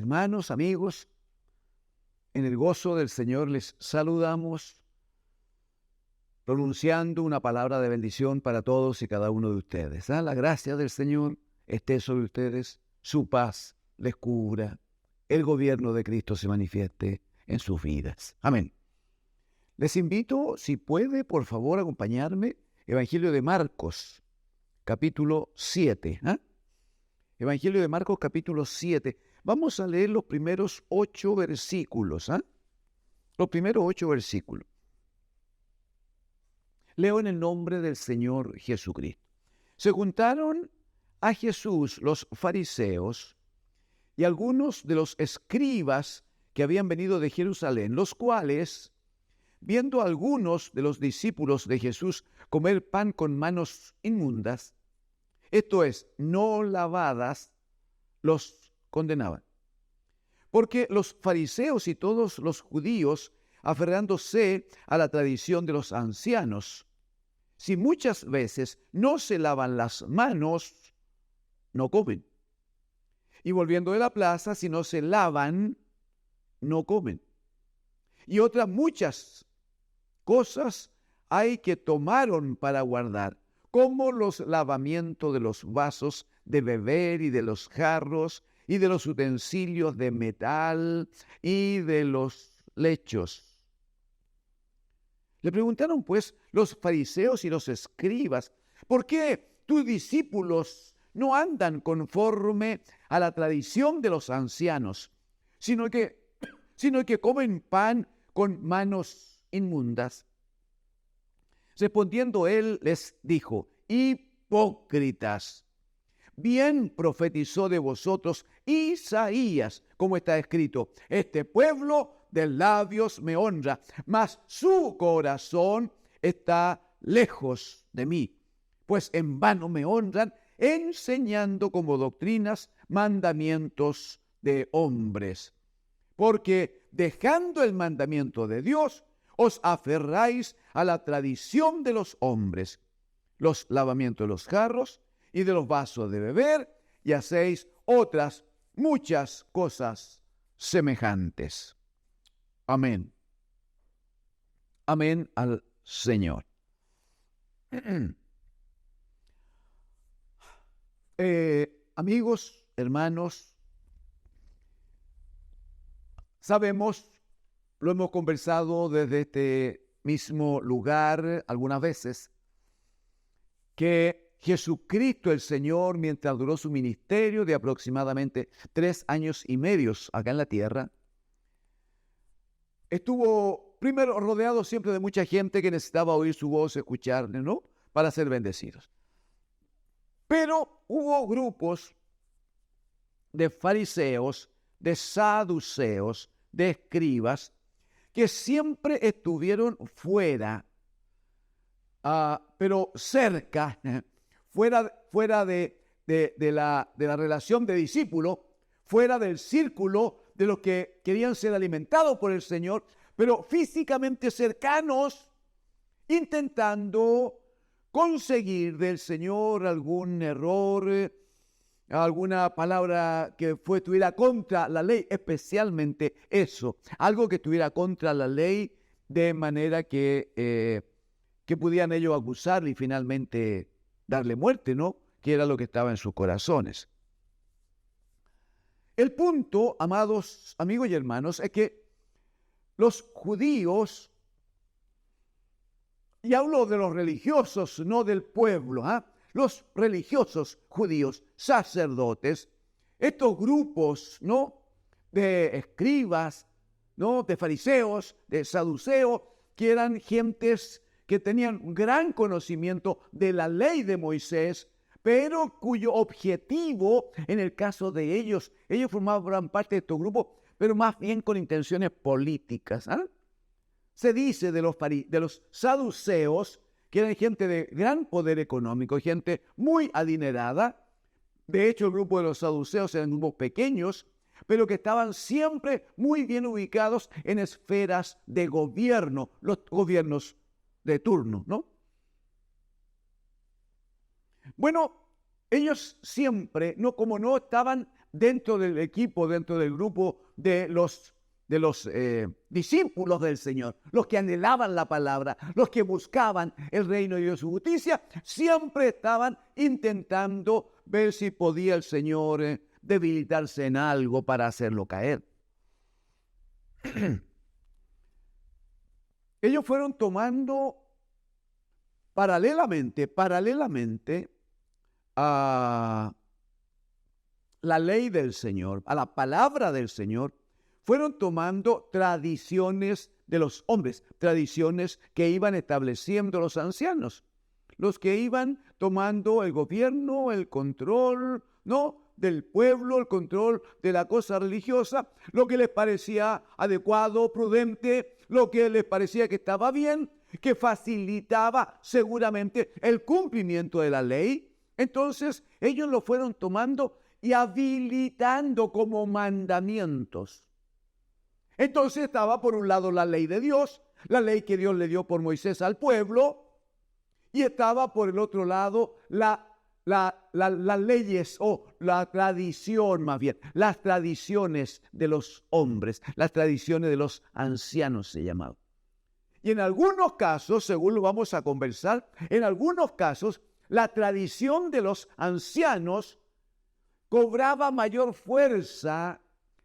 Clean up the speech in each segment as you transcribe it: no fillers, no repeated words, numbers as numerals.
hermanos, amigos, en el gozo del Señor les saludamos, pronunciando una palabra de bendición para todos y cada uno de ustedes. La gracia del Señor esté sobre ustedes, su paz les cubra, el gobierno de Cristo se manifieste en sus vidas. Amén. Les invito, si puede, por favor, acompañarme, Evangelio de Marcos, capítulo 7. Evangelio de Marcos, capítulo 7. Vamos a leer los primeros 8 versículos. Los primeros 8 versículos. Leo en el nombre del Señor Jesucristo. Se juntaron a Jesús los fariseos y algunos de los escribas que habían venido de Jerusalén, los cuales, viendo a algunos de los discípulos de Jesús comer pan con manos inmundas, esto es, no lavadas, los condenaban. Porque los fariseos y todos los judíos, aferrándose a la tradición de los ancianos, si muchas veces no se lavan las manos, no comen. Y volviendo de la plaza, si no se lavan, no comen. Y otras muchas cosas hay que tomaron para guardar, como los lavamientos de los vasos de beber y de los jarros y de los utensilios de metal y de los lechos. Le preguntaron pues los fariseos y los escribas, ¿por qué tus discípulos no andan conforme a la tradición de los ancianos, sino que comen pan con manos inmundas? Respondiendo él les dijo, hipócritas, bien profetizó de vosotros Isaías, como está escrito, este pueblo de labios me honra, mas su corazón está lejos de mí, pues en vano me honran, enseñando como doctrinas mandamientos de hombres. Porque dejando el mandamiento de Dios, os aferráis a la tradición de los hombres, los lavamientos de los jarros y de los vasos de beber, y hacéis otras muchas cosas semejantes. Amén. Amén al Señor. Amigos, hermanos, sabemos, lo hemos conversado desde este mismo lugar algunas veces, que Jesucristo el Señor, mientras duró su ministerio de aproximadamente 3 años y medio acá en la tierra, estuvo primero rodeado siempre de mucha gente que necesitaba oír su voz, escucharle, ¿no? Para ser bendecidos. Pero hubo grupos de fariseos, de saduceos, de escribas, que siempre estuvieron fuera, pero cerca, fuera de la relación de discípulo, fuera del círculo de los que querían ser alimentados por el Señor, pero físicamente cercanos, intentando conseguir del Señor algún error, alguna palabra que estuviera contra la ley, especialmente eso, algo que estuviera contra la ley, de manera que pudieran ellos acusarle y finalmente darle muerte, ¿no? Que era lo que estaba en sus corazones. El punto, amados amigos y hermanos, es que los judíos, y hablo de los religiosos, no del pueblo, los religiosos judíos, sacerdotes, estos grupos, ¿no?, de escribas, ¿no?, de fariseos, de saduceos, que eran gentes que tenían gran conocimiento de la ley de Moisés, pero cuyo objetivo, en el caso de ellos formaban parte de estos grupos, pero más bien con intenciones políticas. Se dice de los saduceos, que eran gente de gran poder económico, gente muy adinerada. De hecho, el grupo de los saduceos eran grupos pequeños, pero que estaban siempre muy bien ubicados en esferas de gobierno, los gobiernos de turno, ¿no? Bueno, ellos siempre, como no estaban dentro del equipo, dentro del grupo de los discípulos del Señor, los que anhelaban la palabra, los que buscaban el reino de Dios y su justicia, siempre estaban intentando ver si podía el Señor debilitarse en algo para hacerlo caer. Ellos fueron tomando paralelamente a la ley del Señor, a la palabra del Señor, fueron tomando tradiciones de los hombres, tradiciones que iban estableciendo los ancianos, los que iban tomando el gobierno, el control, ¿no?, del pueblo, el control de la cosa religiosa, lo que les parecía adecuado, prudente, lo que les parecía que estaba bien, que facilitaba seguramente el cumplimiento de la ley. Entonces ellos lo fueron tomando y habilitando como mandamientos. Entonces estaba por un lado la ley de Dios, la ley que Dios le dio por Moisés al pueblo, y estaba por el otro lado las leyes o la tradición, más bien, las tradiciones de los hombres, las tradiciones de los ancianos se llamaban. Y en algunos casos, según lo vamos a conversar, en algunos casos la tradición de los ancianos cobraba mayor fuerza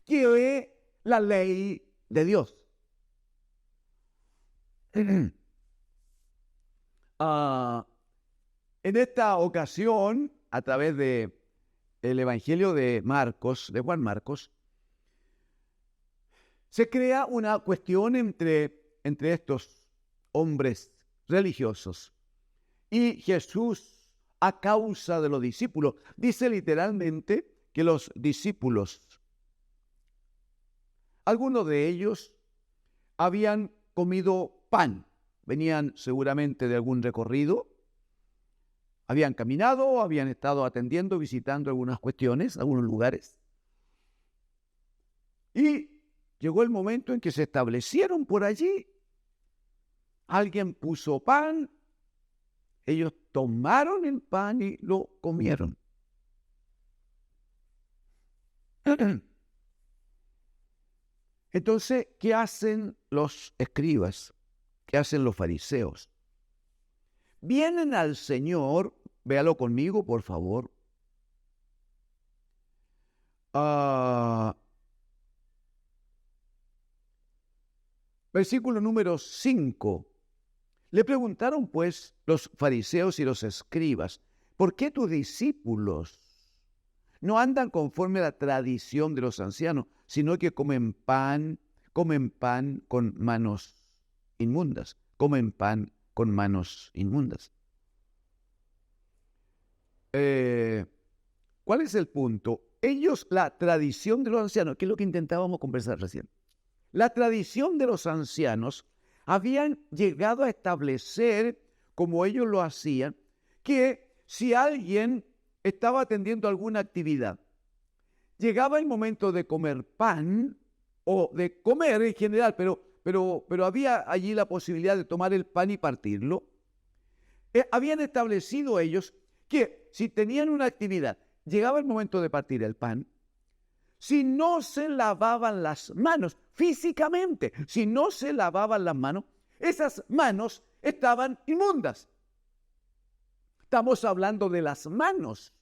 que la ley de Dios. En esta ocasión, a través de el Evangelio de Marcos, de Juan Marcos, se crea una cuestión entre estos hombres religiosos y Jesús a causa de los discípulos. Dice literalmente que los discípulos, algunos de ellos habían comido pan, venían seguramente de algún recorrido, habían caminado, habían estado atendiendo, visitando algunas cuestiones, algunos lugares. Y llegó el momento en que se establecieron por allí. Alguien puso pan, ellos tomaron el pan y lo comieron. Entonces, ¿qué hacen los escribas? ¿Qué hacen los fariseos? Vienen al Señor, véalo conmigo, por favor. Versículo número 5. Le preguntaron pues los fariseos y los escribas, ¿por qué tus discípulos no andan conforme a la tradición de los ancianos, sino que comen pan con manos inmundas? Comen pan con manos inmundas. ¿Cuál es el punto? Ellos, la tradición de los ancianos, que es lo que intentábamos conversar recién. La tradición de los ancianos habían llegado a establecer, como ellos lo hacían, que si alguien estaba atendiendo alguna actividad, llegaba el momento de comer pan, o de comer en general, pero había allí la posibilidad de tomar el pan y partirlo. Habían establecido ellos que si tenían una actividad, llegaba el momento de partir el pan, si no se lavaban las manos físicamente, si no se lavaban las manos, esas manos estaban inmundas. Estamos hablando de las manos.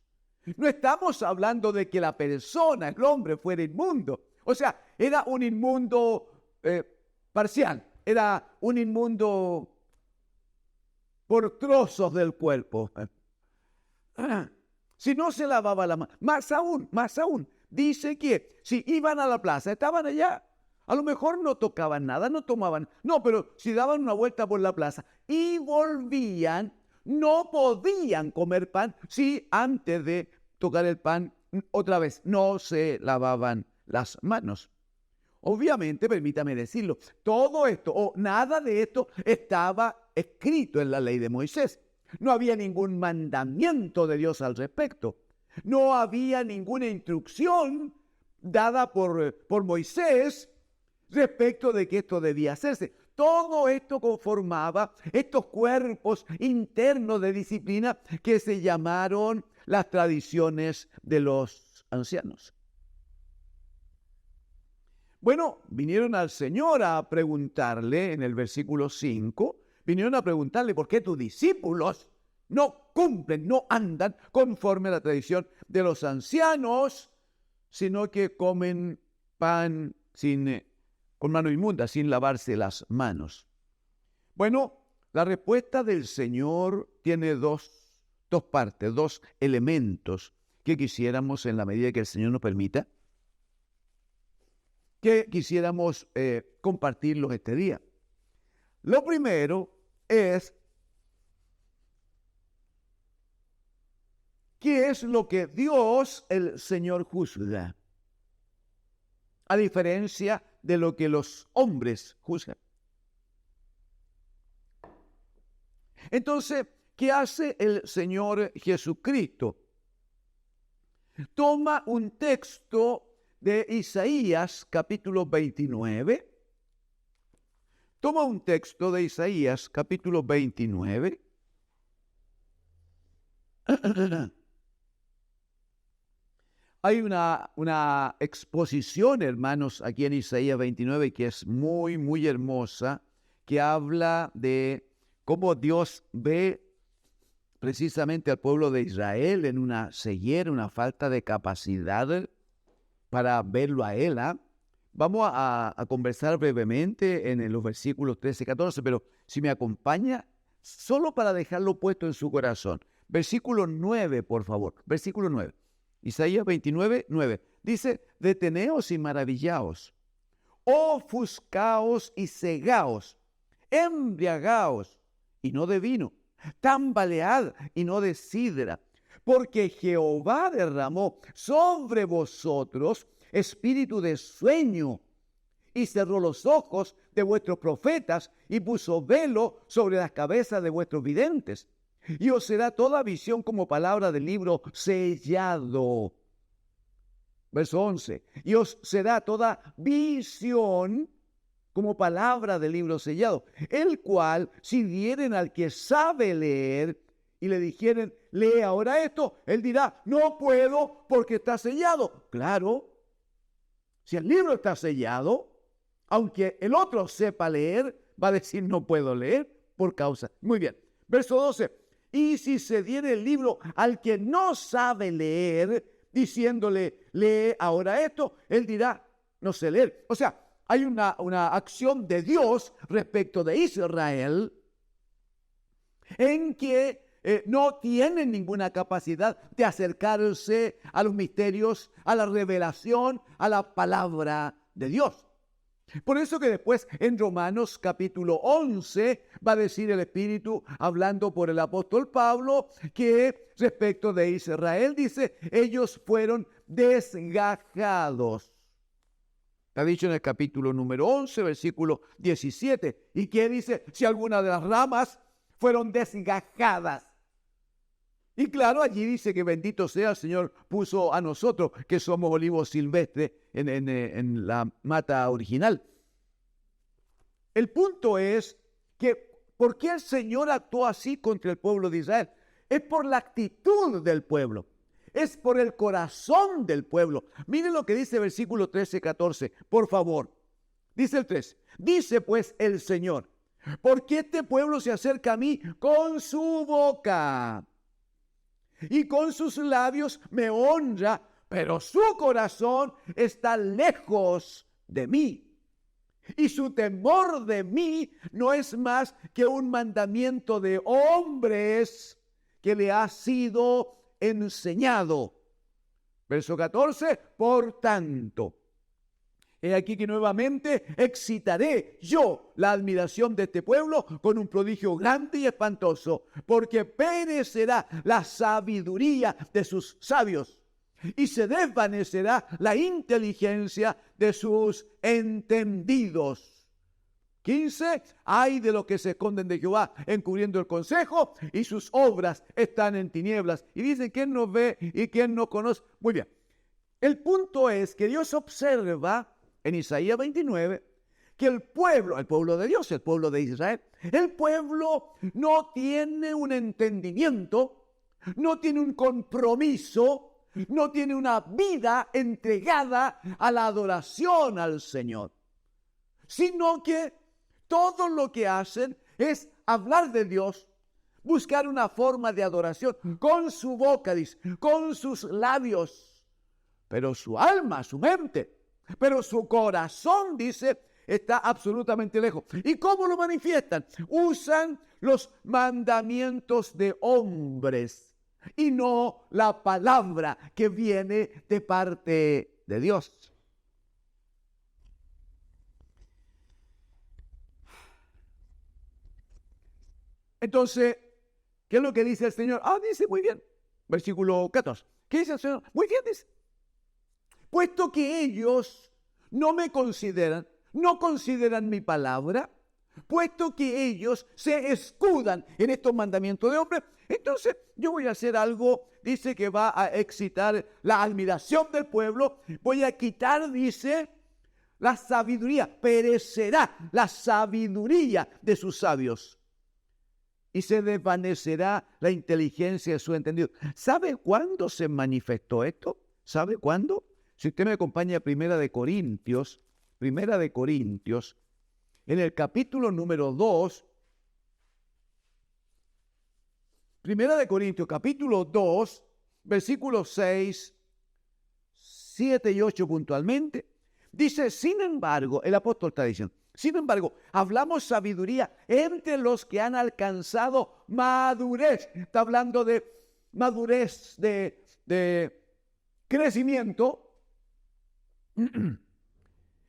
No estamos hablando de que la persona, el hombre, fuera inmundo. O sea, era un inmundo parcial, era un inmundo por trozos del cuerpo. Si no se lavaba la mano, más aún, dice que si iban a la plaza, estaban allá, a lo mejor no tocaban nada, no tomaban, no, pero si daban una vuelta por la plaza y volvían, no podían comer pan si antes de tocar el pan, otra vez, no se lavaban las manos. Obviamente, permítame decirlo, todo esto o nada de esto estaba escrito en la ley de Moisés. No había ningún mandamiento de Dios al respecto. No había ninguna instrucción dada por Moisés respecto de que esto debía hacerse. Todo esto conformaba estos cuerpos internos de disciplina que se llamaron las tradiciones de los ancianos. Bueno, vinieron al Señor a preguntarle en el versículo 5, vinieron a preguntarle por qué tus discípulos no cumplen, no andan conforme a la tradición de los ancianos, sino que comen pan con mano inmunda, sin lavarse las manos. Bueno, la respuesta del Señor tiene dos partes, dos elementos que quisiéramos, en la medida que el Señor nos permita, que quisiéramos compartirlos este día. Lo primero es, ¿qué es lo que Dios, el Señor, juzga? A diferencia de lo que los hombres juzgan. Entonces, ¿qué hace el Señor Jesucristo? Toma un texto de Isaías, capítulo 29. Toma un texto de Isaías, capítulo 29. Hay una exposición, hermanos, aquí en Isaías 29, que es muy, muy hermosa, que habla de cómo Dios ve precisamente al pueblo de Israel en una ceguera, una falta de capacidad para verlo a Él. Vamos a conversar brevemente en los versículos 13 y 14, pero si me acompaña, solo para dejarlo puesto en su corazón. Versículo 9, por favor. Versículo 9. Isaías 29, 9. Dice, deteneos y maravillaos, ofuscaos y cegaos, embriagaos y no de vino, tambalead y no de sidra, porque Jehová derramó sobre vosotros espíritu de sueño y cerró los ojos de vuestros profetas y puso velo sobre las cabezas de vuestros videntes. Y os será toda visión como palabra del libro sellado. Verso 11. Y os será toda visión como palabra del libro sellado, el cual, si dieren al que sabe leer y le dijeren, lee ahora esto, él dirá, no puedo porque está sellado. Claro, si el libro está sellado, aunque el otro sepa leer, va a decir, no puedo leer por causa. Muy bien. Verso 12. Y si se diere el libro al que no sabe leer, diciéndole, lee ahora esto, él dirá, no sé leer. O sea, hay una acción de Dios respecto de Israel en que no tienen ninguna capacidad de acercarse a los misterios, a la revelación, a la palabra de Dios. Por eso que después en Romanos capítulo 11 va a decir el Espíritu, hablando por el apóstol Pablo, que respecto de Israel, dice, ellos fueron desgajados. Está dicho en el capítulo número 11, versículo 17. ¿Y qué dice? Si alguna de las ramas fueron desgajadas. Y claro, allí dice que bendito sea el Señor puso a nosotros, que somos olivos silvestres, en la mata original. El punto es que, ¿por qué el Señor actuó así contra el pueblo de Israel? Es por la actitud del pueblo. Es por el corazón del pueblo. Miren lo que dice el versículo 13, 14. Por favor. Dice el 13. Dice pues el Señor, ¿por qué este pueblo se acerca a mí con su boca? Y con sus labios me honra, pero su corazón está lejos de mí. Y su temor de mí no es más que un mandamiento de hombres que le ha sido enseñado. Verso 14, por tanto, he aquí que nuevamente excitaré yo la admiración de este pueblo con un prodigio grande y espantoso, porque perecerá la sabiduría de sus sabios y se desvanecerá la inteligencia de sus entendidos. 15, ay de los que se esconden de Jehová encubriendo el consejo y sus obras están en tinieblas. Y dicen, ¿quién nos ve y quién nos conoce? Muy bien. El punto es que Dios observa en Isaías 29, que el pueblo de Dios, el pueblo de Israel, el pueblo no tiene un entendimiento, no tiene un compromiso, no tiene una vida entregada a la adoración al Señor, sino que todo lo que hacen es hablar de Dios, buscar una forma de adoración con su boca, dice, con sus labios, pero su alma, su mente, pero su corazón, dice, está absolutamente lejos. ¿Y cómo lo manifiestan? Usan los mandamientos de hombres y no la palabra que viene de parte de Dios. Entonces, ¿qué es lo que dice el Señor? Dice, muy bien, versículo 14. ¿Qué dice el Señor? Muy bien, dice. Puesto que ellos no me consideran, no consideran mi palabra, puesto que ellos se escudan en estos mandamientos de hombres, entonces yo voy a hacer algo, dice, que va a excitar la admiración del pueblo. Voy a quitar, dice, la sabiduría, perecerá la sabiduría de sus sabios y se desvanecerá la inteligencia de su entendido. ¿Sabe cuándo se manifestó esto? ¿Sabe cuándo? Si usted me acompaña a Primera de Corintios, en el capítulo número 2, Primera de Corintios, capítulo 2, versículos 6, 7 y 8 puntualmente, dice, sin embargo, el apóstol está diciendo, sin embargo, hablamos sabiduría entre los que han alcanzado madurez. Está hablando de madurez, de crecimiento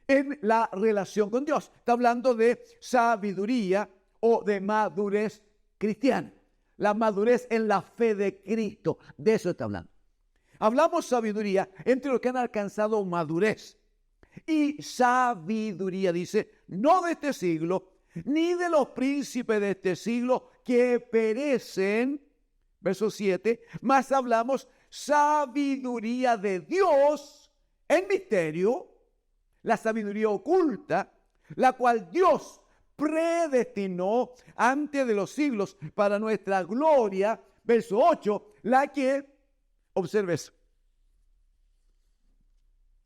en la relación con Dios. Está hablando de sabiduría o de madurez cristiana. La madurez en la fe de Cristo. De eso está hablando. Hablamos sabiduría entre los que han alcanzado madurez. Y sabiduría, dice, no de este siglo, ni de los príncipes de este siglo que perecen. Verso 7, más hablamos sabiduría de Dios en misterio, la sabiduría oculta, la cual Dios predestinó antes de los siglos para nuestra gloria. Verso 8, la que, observe eso,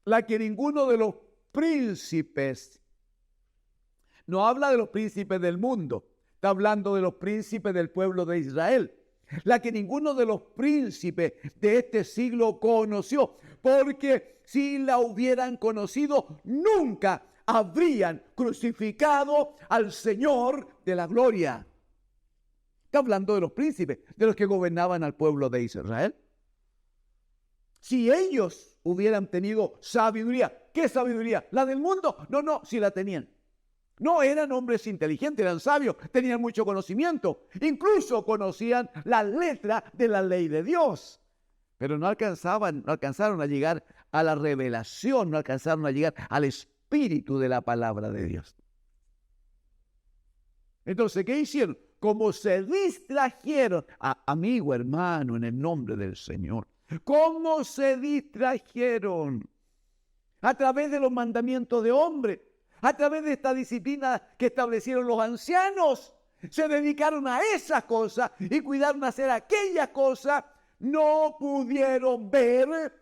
la que ninguno de los príncipes, no habla de los príncipes del mundo, está hablando de los príncipes del pueblo de Israel, la que ninguno de los príncipes de este siglo conoció, porque si la hubieran conocido, nunca habrían crucificado al Señor de la gloria. Está hablando de los príncipes, de los que gobernaban al pueblo de Israel. Si ellos hubieran tenido sabiduría, ¿qué sabiduría? ¿La del mundo? No, sí la tenían. No eran hombres inteligentes, eran sabios, tenían mucho conocimiento, incluso conocían la letra de la ley de Dios, pero no alcanzaron a llegar a la revelación, no alcanzaron a llegar al espíritu de la palabra de Dios. Entonces, ¿qué hicieron? Como se distrajeron, amigo, hermano, en el nombre del Señor, ¿cómo se distrajeron? A través de los mandamientos de hombres, a través de esta disciplina que establecieron los ancianos, se dedicaron a esas cosas y cuidaron hacer aquellas cosas. No pudieron ver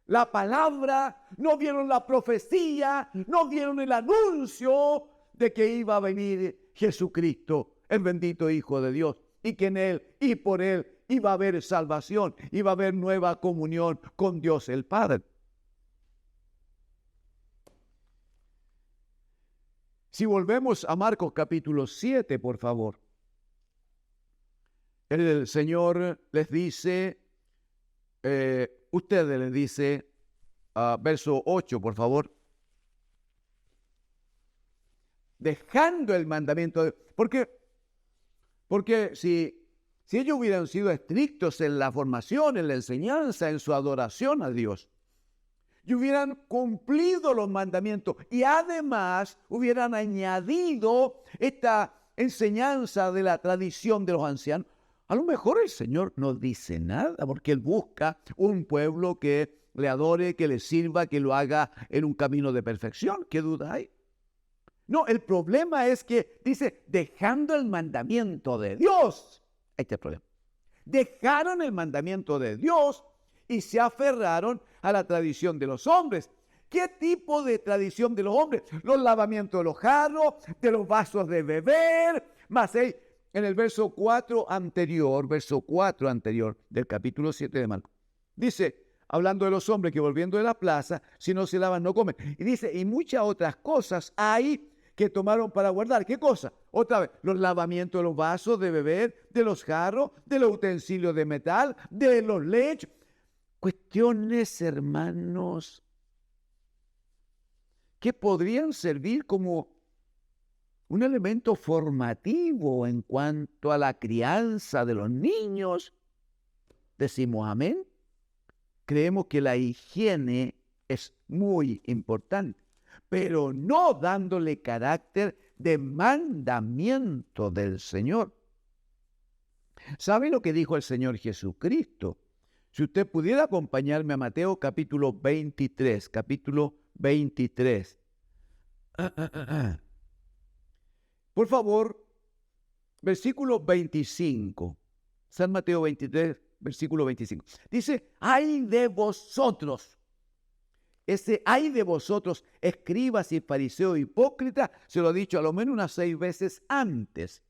la palabra, no vieron la profecía, no vieron el anuncio de que iba a venir Jesucristo, el bendito Hijo de Dios, y que en Él y por Él iba a haber salvación, iba a haber nueva comunión con Dios el Padre. Si volvemos a Marcos capítulo 7, por favor. El Señor les dice, ustedes les dice, verso 8, por favor. Dejando el mandamiento. Porque si ellos hubieran sido estrictos en la formación, en la enseñanza, en su adoración a Dios, y hubieran cumplido los mandamientos y además hubieran añadido esta enseñanza de la tradición de los ancianos, a lo mejor el Señor no dice nada, porque Él busca un pueblo que le adore, que le sirva, que lo haga en un camino de perfección. ¿Qué duda hay? No, el problema es que dice, dejando el mandamiento de Dios. Este es el problema. Dejaron el mandamiento de Dios y se aferraron a la tradición de los hombres. ¿Qué tipo de tradición de los hombres? Los lavamientos de los jarros, de los vasos de beber, más en el verso 4 anterior del capítulo 7 de Marcos. Dice, hablando de los hombres que volviendo de la plaza, si no se lavan no comen. Y dice, y muchas otras cosas hay que tomaron para guardar. ¿Qué cosa? Otra vez, los lavamientos de los vasos de beber, de los jarros, de los utensilios de metal, de los lechos. Cuestiones, hermanos, que podrían servir como un elemento formativo en cuanto a la crianza de los niños. Decimos amén. Creemos que la higiene es muy importante, pero no dándole carácter de mandamiento del Señor. ¿Sabe lo que dijo el Señor Jesucristo? Si usted pudiera acompañarme a Mateo capítulo 23, Por favor, versículo 25. San Mateo 23, versículo 25. Dice, ¡ay de vosotros! Ese ay de vosotros, escribas y fariseos hipócritas, se lo ha dicho a lo menos unas 6 veces antes.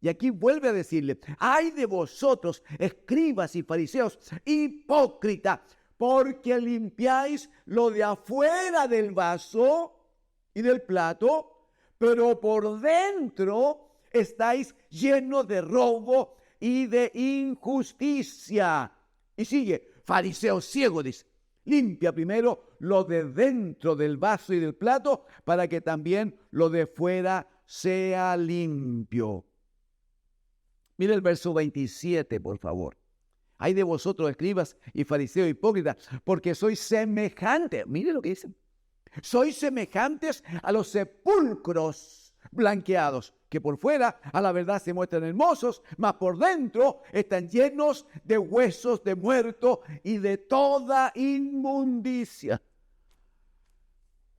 Y aquí vuelve a decirle, ay de vosotros, escribas y fariseos hipócritas, porque limpiáis lo de afuera del vaso y del plato, pero por dentro estáis llenos de robo y de injusticia. Y sigue, fariseo ciego, dice, limpia primero lo de dentro del vaso y del plato para que también lo de fuera sea limpio. Mire el verso 27, por favor. Ay de vosotros, escribas y fariseos hipócritas, porque sois semejantes. Mire lo que dice. Sois semejantes a los sepulcros blanqueados, que por fuera a la verdad se muestran hermosos, mas por dentro están llenos de huesos de muertos y de toda inmundicia.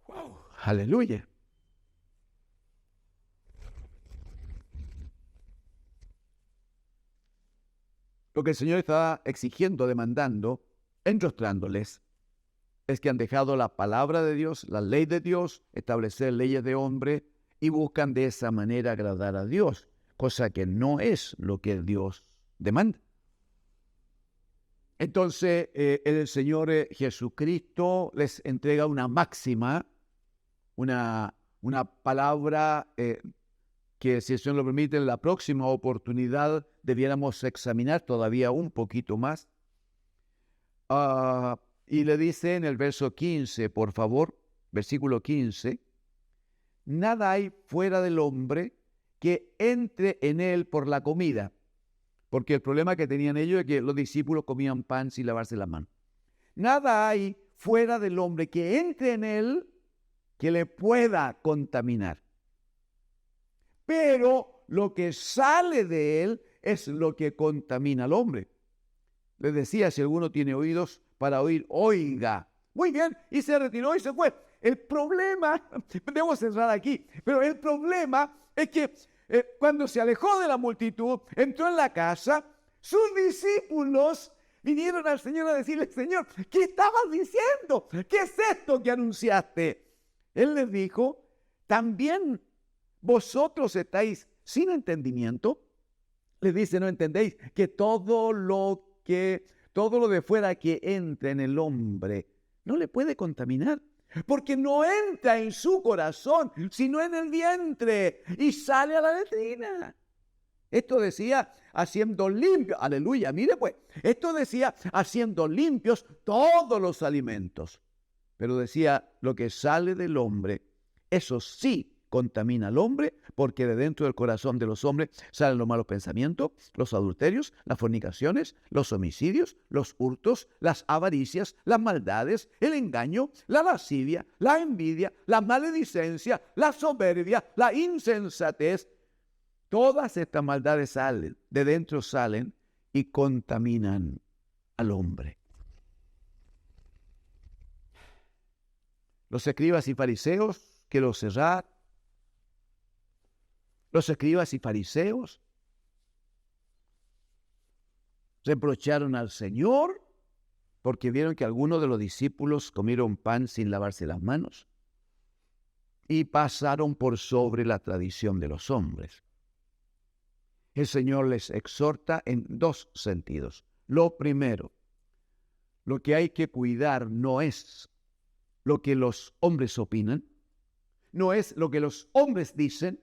¡Wow! ¡Aleluya! Lo que el Señor está exigiendo, demandando, enrostrándoles, es que han dejado la palabra de Dios, la ley de Dios, establecer leyes de hombre y buscan de esa manera agradar a Dios, cosa que no es lo que Dios demanda. Entonces, el Señor Jesucristo les entrega una máxima, una palabra que, si el Señor lo permite, en la próxima oportunidad debiéramos examinar todavía un poquito más. Y le dice en el verso 15, por favor, versículo 15, nada hay fuera del hombre que entre en él por la comida. Porque el problema que tenían ellos es que los discípulos comían pan sin lavarse las manos. Nada hay fuera del hombre que entre en él que le pueda contaminar. Pero lo que sale de él es lo que contamina al hombre. Les decía, si alguno tiene oídos para oír, oiga. Muy bien, y se retiró y se fue. El problema, debo cerrar aquí, pero el problema es que cuando se alejó de la multitud, entró en la casa, sus discípulos vinieron al Señor a decirle, Señor, ¿qué estabas diciendo? ¿Qué es esto que anunciaste? Él les dijo, ¿también vosotros estáis sin entendimiento? Les dice, ¿no entendéis que todo lo de fuera que entra en el hombre no le puede contaminar? Porque no entra en su corazón, sino en el vientre y sale a la letrina. Esto decía haciendo limpios, aleluya, mire pues, esto decía haciendo limpios todos los alimentos. Pero decía, lo que sale del hombre, eso sí contamina al hombre, porque de dentro del corazón de los hombres salen los malos pensamientos, los adulterios, las fornicaciones, los homicidios, los hurtos, las avaricias, las maldades, el engaño, la lascivia, la envidia, la maledicencia, la soberbia, la insensatez. Todas estas maldades salen, de dentro salen y contaminan al hombre. Los escribas y fariseos, que los cerrad. Los escribas y fariseos reprocharon al Señor porque vieron que algunos de los discípulos comieron pan sin lavarse las manos y pasaron por sobre la tradición de los hombres. El Señor les exhorta en dos sentidos. Lo primero, lo que hay que cuidar no es lo que los hombres opinan, no es lo que los hombres dicen,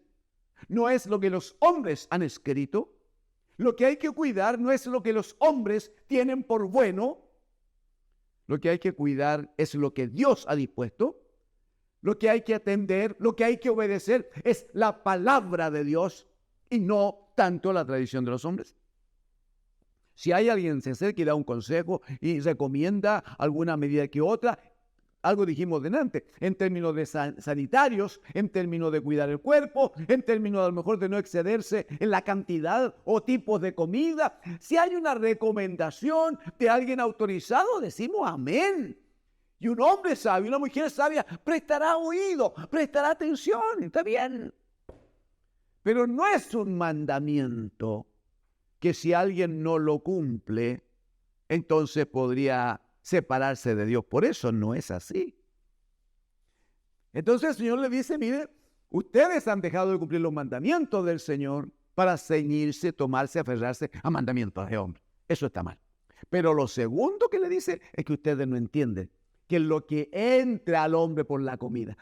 no es lo que los hombres han escrito. Lo que hay que cuidar no es lo que los hombres tienen por bueno. Lo que hay que cuidar es lo que Dios ha dispuesto. Lo que hay que atender, lo que hay que obedecer es la palabra de Dios y no tanto la tradición de los hombres. Si hay alguien que se acerca y da un consejo y recomienda alguna medida que otra, algo dijimos delante, en términos de sanitarios, en términos de cuidar el cuerpo, en términos a lo mejor de no excederse en la cantidad o tipos de comida. Si hay una recomendación de alguien autorizado, decimos amén. Y un hombre sabio, una mujer sabia, prestará oído, prestará atención, está bien. Pero no es un mandamiento que si alguien no lo cumple, entonces podría separarse de Dios. Por eso no es así. Entonces el Señor le dice, mire, ustedes han dejado de cumplir los mandamientos del Señor para ceñirse, tomarse, aferrarse a mandamientos de hombre. Eso está mal. Pero lo segundo que le dice es que ustedes no entienden que lo que entra al hombre por la comida,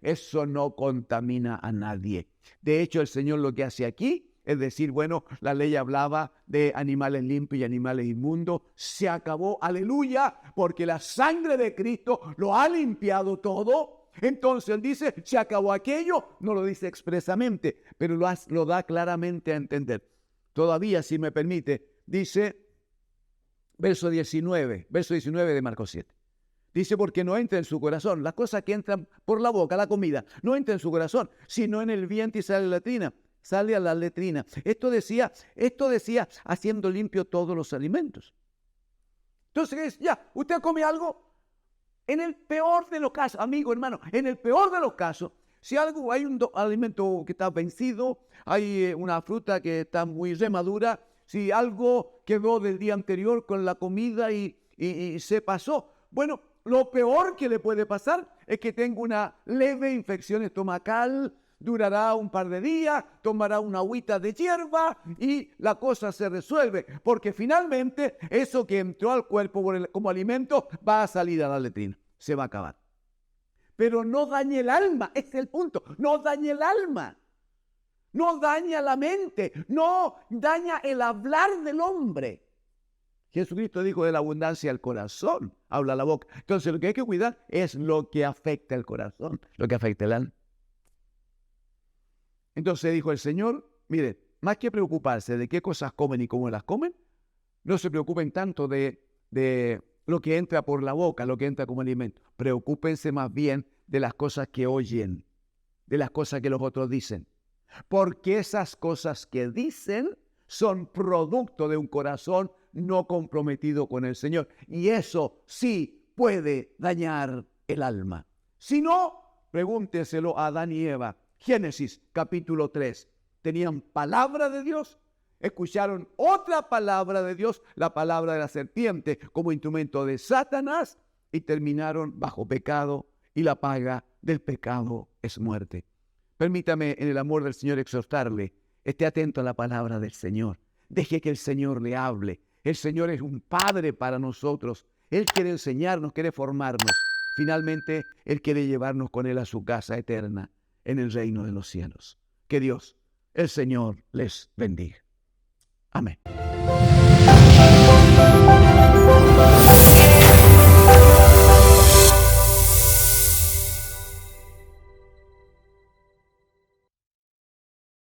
eso no contamina a nadie. De hecho, el Señor lo que hace aquí es decir, bueno, la ley hablaba de animales limpios y animales inmundos. Se acabó, aleluya, porque la sangre de Cristo lo ha limpiado todo. Entonces él dice, se acabó aquello. No lo dice expresamente, pero lo da claramente a entender. Todavía, si me permite, dice, verso 19 de Marcos 7. Dice, porque no entra en su corazón. Las cosas que entran por la boca, la comida, no entra en su corazón, sino en el vientre y sale a la letrina. Esto decía, haciendo limpio todos los alimentos. Entonces, ya, usted come algo, en el peor de los casos, amigo, hermano, en el peor de los casos, si algo, hay un alimento que está vencido, hay una fruta que está muy remadura, si algo quedó del día anterior con la comida y se pasó, bueno, lo peor que le puede pasar es que tenga una leve infección estomacal, durará un par de días, tomará una agüita de hierba y la cosa se resuelve, porque finalmente eso que entró al cuerpo como alimento va a salir a la letrina, se va a acabar. Pero no dañe el alma, ese es el punto, no dañe el alma, no daña la mente, no daña el hablar del hombre. Jesucristo dijo, de la abundancia del corazón habla la boca. Entonces lo que hay que cuidar es lo que afecta el corazón, lo que afecta el alma. Entonces dijo el Señor, mire, más que preocuparse de qué cosas comen y cómo las comen, no se preocupen tanto de lo que entra por la boca, lo que entra como alimento. Preocúpense más bien de las cosas que oyen, de las cosas que los otros dicen. Porque esas cosas que dicen son producto de un corazón no comprometido con el Señor. Y eso sí puede dañar el alma. Si no, pregúnteselo a Adán y Eva. Génesis capítulo 3. Tenían palabra de Dios, escucharon otra palabra de Dios, la palabra de la serpiente como instrumento de Satanás y terminaron bajo pecado y la paga del pecado es muerte. Permítame en el amor del Señor exhortarle, esté atento a la palabra del Señor, deje que el Señor le hable. El Señor es un Padre para nosotros, Él quiere enseñarnos, quiere formarnos. Finalmente, Él quiere llevarnos con Él a su casa eterna en el reino de los cielos. Que Dios, el Señor, les bendiga. Amén.